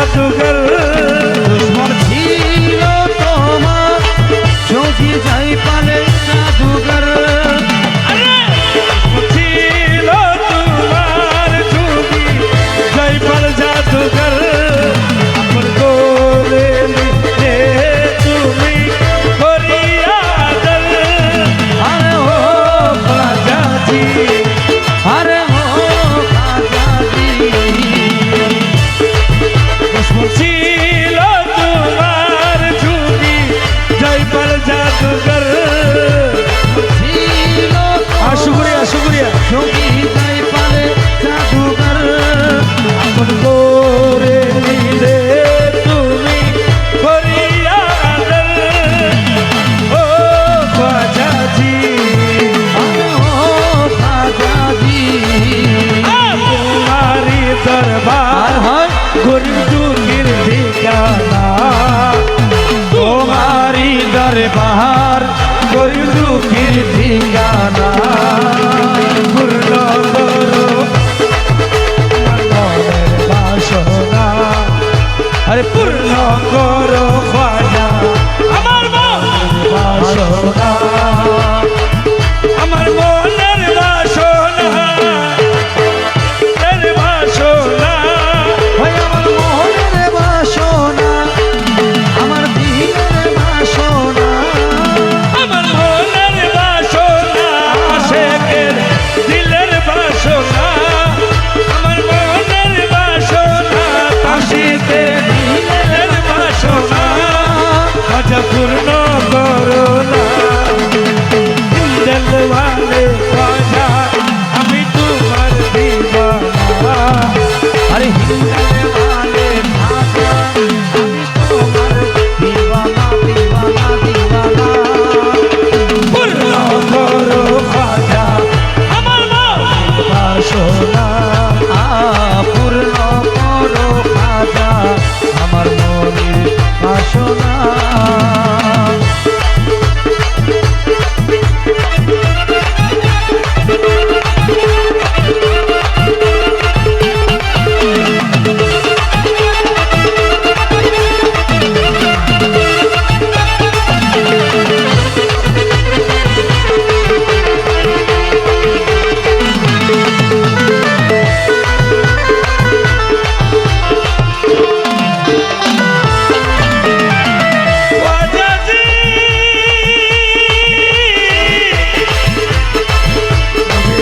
জাদুঘর দুশ্মন ছিল তোমার যদি যাই পালে জাদুঘর ছিল তোমার যদি যাই পাল জাদুঘর আপন করে নিতে তুমি করিয়া দল আরে ও বাজাজি আরে ও খাজাজি দুশ্মন ছিল তোমার যদি যাই পাল জাদুঘর ছিল শুক্রিয়া শুক্রিয়া যদি যাই পালে জাদুঘর আপন করে নিলে তুমি করিয়া দল ও বাজাজি আরে ও খাজাজি তোমারি আর দরবার হয় গরিব দুঃখীর ঠিকানা তোমারি দরবার গরিব দুঃখীর ঠিকানা পূর্ণ করো আমার মনের বাসনা আরে পূর্ণ করো খাজা আমার মনের বাসনা আমার মনের বাসনা বাসনা হয় আমার মোহনের বাসনা আমার দিনের বাসনা আমার মনের বাসনা আশেকের দিলের বাসনা আমার মনের বাসনা আশিকের দিলের বাসনা আজা পূর্ণ করো না দিলওয়ালে খাজা আমি তোমার দিওয়ানা আরে হিন্দে মানে ভাষা আমি তোমার দিওয়ানা দিওয়ানা দিওয়ানা পূর্ণ করো খাজা আমার মনের বাসনা পূর্ণ করো খাজা আমার মনের বাসনা বাজাজি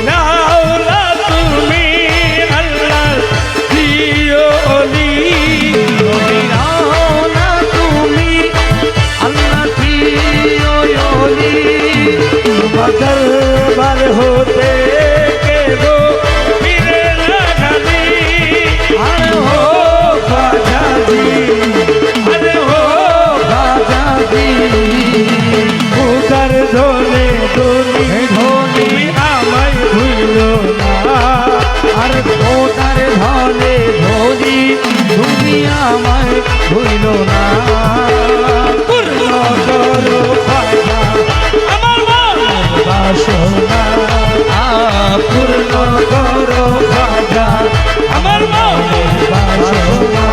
নাওলা তুমি আল্লাহর দিওলি না তুমি আল্লাহ প্রিয়লি দরবার হতে কেবো ফিরে লাগালি আরে ও বাজাজি আরে ও রাজাজি উদার ধরে ধরি ধরি আমায় ভুল না আর ভোটার ধরে ধরি তুমি আমায় ভুল না পূর্ণ করো খাজা আমার মনের বাসনা পূর্ণ করো খাজা আমার মনের বাসনা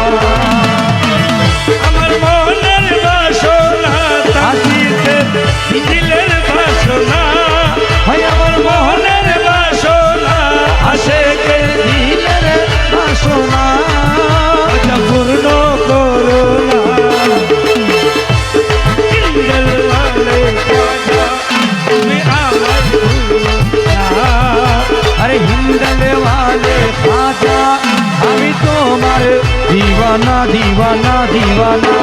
আমার মনের বাসনা তাহিতে দিলের বাসনা হয় আমার মনের বাসনা আশেকের দিলের বাসনা আজা পূর্ণ করো না দিলওয়ালে খাজা তুমি আমার ভুলো না আরে হিন্দলে वाले খাজা আমি তোমার দিওয়ানা দিওয়ানা দিওয়ানা